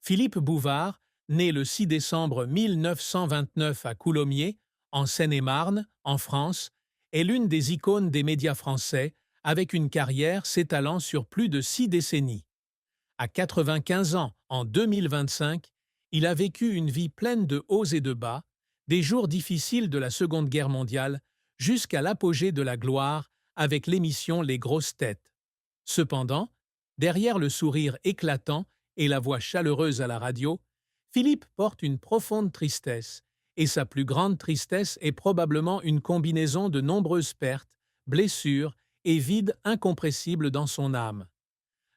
Philippe Bouvard, né le 6 décembre 1929 à Coulommiers, en Seine-et-Marne, en France, est l'une des icônes des médias français, avec une carrière s'étalant sur plus de 6 décennies. À 95 ans, en 2025, il a vécu une vie pleine de hauts et de bas, des jours difficiles de la Seconde Guerre mondiale jusqu'à l'apogée de la gloire avec l'émission Les Grosses Têtes. Cependant, derrière le sourire éclatant et la voix chaleureuse à la radio, Philippe porte une profonde tristesse, et sa plus grande tristesse est probablement une combinaison de nombreuses pertes, blessures et vides incompressibles dans son âme.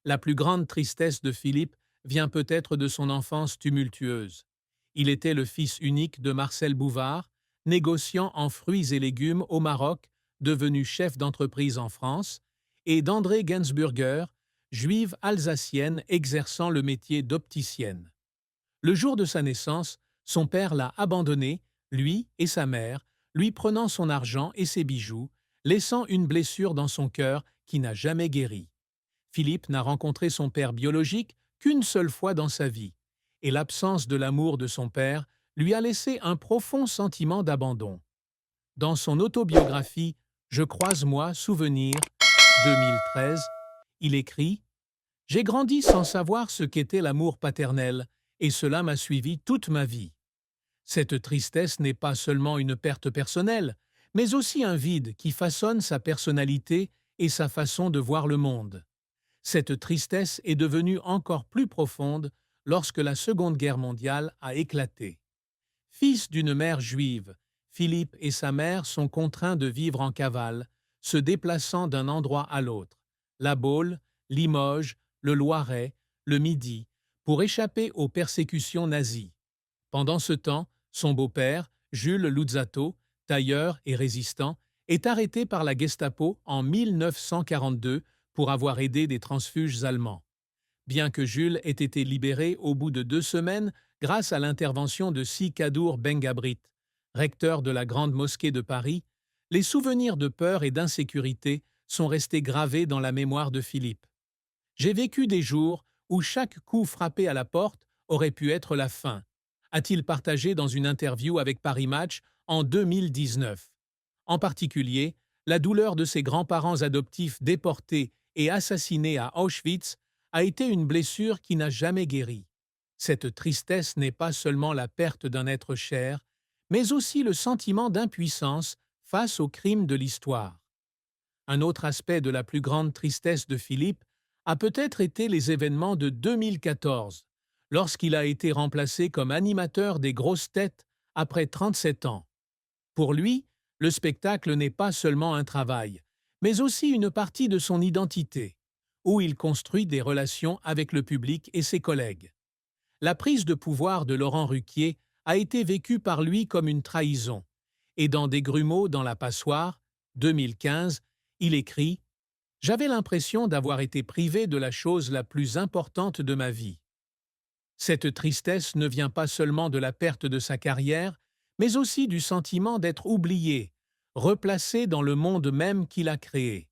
La plus grande tristesse de Philippe vient peut-être de son enfance tumultueuse. Il était le fils unique de Marcel Bouvard, négociant en fruits et légumes au Maroc, devenu chef d'entreprise en France, et d'André Gensburger, juive alsacienne exerçant le métier d'opticienne. Le jour de sa naissance, son père l'a abandonné, lui et sa mère, lui prenant son argent et ses bijoux, laissant une blessure dans son cœur qui n'a jamais guéri. Philippe n'a rencontré son père biologique qu'une seule fois dans sa vie, et l'absence de l'amour de son père lui a laissé un profond sentiment d'abandon. Dans son autobiographie Je croise moi, souvenir, 2013, il écrit « J'ai grandi sans savoir ce qu'était l'amour paternel, et cela m'a suivi toute ma vie. Cette tristesse n'est pas seulement une perte personnelle, mais aussi un vide qui façonne sa personnalité et sa façon de voir le monde. Cette tristesse est devenue encore plus profonde lorsque la Seconde Guerre mondiale a éclaté. Fils d'une mère juive, Philippe et sa mère sont contraints de vivre en cavale, se déplaçant d'un endroit à l'autre, la Baule, Limoges, le Loiret, le Midi, pour échapper aux persécutions nazies. Pendant ce temps, son beau-père, Jules Luzzatto, tailleur et résistant, est arrêté par la Gestapo en 1942 pour avoir aidé des transfuges allemands. Bien que Jules ait été libéré au bout de 2 semaines grâce à l'intervention de Si Kadour Bengabrit, recteur de la Grande Mosquée de Paris, les souvenirs de peur et d'insécurité sont restés gravés dans la mémoire de Philippe. J'ai vécu des jours où chaque coup frappé à la porte aurait pu être la fin, a-t-il partagé dans une interview avec Paris Match en 2019. En particulier, la douleur de ses grands-parents adoptifs déportés et assassinés à Auschwitz a été une blessure qui n'a jamais guéri. Cette tristesse n'est pas seulement la perte d'un être cher, mais aussi le sentiment d'impuissance face aux crimes de l'histoire. Un autre aspect de la plus grande tristesse de Philippe a peut-être été les événements de 2014, lorsqu'il a été remplacé comme animateur des Grosses Têtes après 37 ans. Pour lui, le spectacle n'est pas seulement un travail, mais aussi une partie de son identité, où il construit des relations avec le public et ses collègues. La prise de pouvoir de Laurent Ruquier a été vécue par lui comme une trahison, et dans Des grumeaux dans la passoire, 2015, il écrit « J'avais l'impression d'avoir été privé de la chose la plus importante de ma vie. » Cette tristesse ne vient pas seulement de la perte de sa carrière, mais aussi du sentiment d'être oublié, replacé dans le monde même qu'il a créé.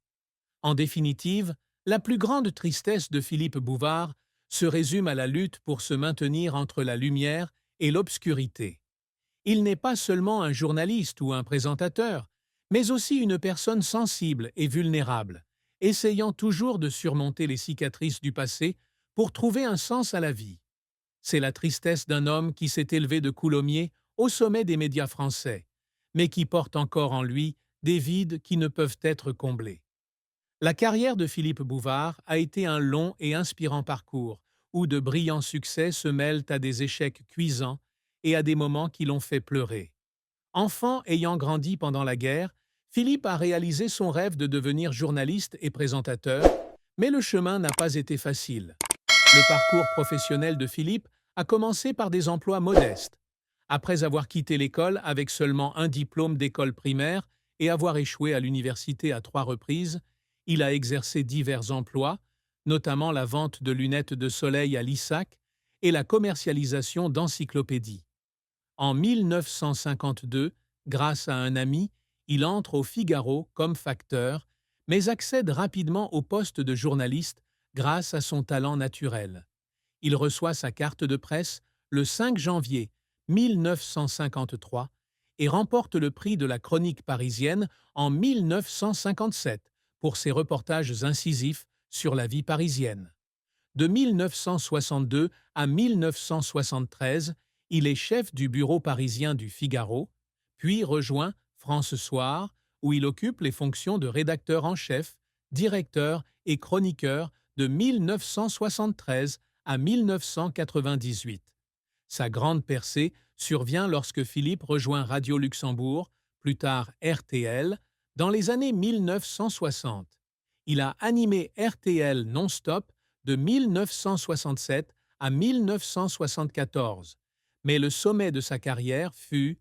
En définitive, la plus grande tristesse de Philippe Bouvard se résume à la lutte pour se maintenir entre la lumière et l'obscurité. Il n'est pas seulement un journaliste ou un présentateur, mais aussi une personne sensible et vulnérable, essayant toujours de surmonter les cicatrices du passé pour trouver un sens à la vie. C'est la tristesse d'un homme qui s'est élevé de Coulommiers au sommet des médias français, mais qui porte encore en lui des vides qui ne peuvent être comblés. La carrière de Philippe Bouvard a été un long et inspirant parcours, où de brillants succès se mêlent à des échecs cuisants et à des moments qui l'ont fait pleurer. Enfant ayant grandi pendant la guerre, Philippe a réalisé son rêve de devenir journaliste et présentateur, mais le chemin n'a pas été facile. Le parcours professionnel de Philippe a commencé par des emplois modestes. Après avoir quitté l'école avec seulement un diplôme d'école primaire et avoir échoué à l'université à 3 reprises, il a exercé divers emplois, notamment la vente de lunettes de soleil à l'ISAC et la commercialisation d'encyclopédies. En 1952, grâce à un ami, il entre au Figaro comme facteur, mais accède rapidement au poste de journaliste grâce à son talent naturel. Il reçoit sa carte de presse le 5 janvier 1953 et remporte le prix de la chronique parisienne en 1957 pour ses reportages incisifs sur la vie parisienne. De 1962 à 1973, il est chef du bureau parisien du Figaro, puis rejoint France Soir, où il occupe les fonctions de rédacteur en chef, directeur et chroniqueur de 1973 à 1998. Sa grande percée survient lorsque Philippe rejoint Radio Luxembourg, plus tard RTL, dans les années 1960. Il a animé RTL non-stop de 1967 à 1974, mais le sommet de sa carrière fut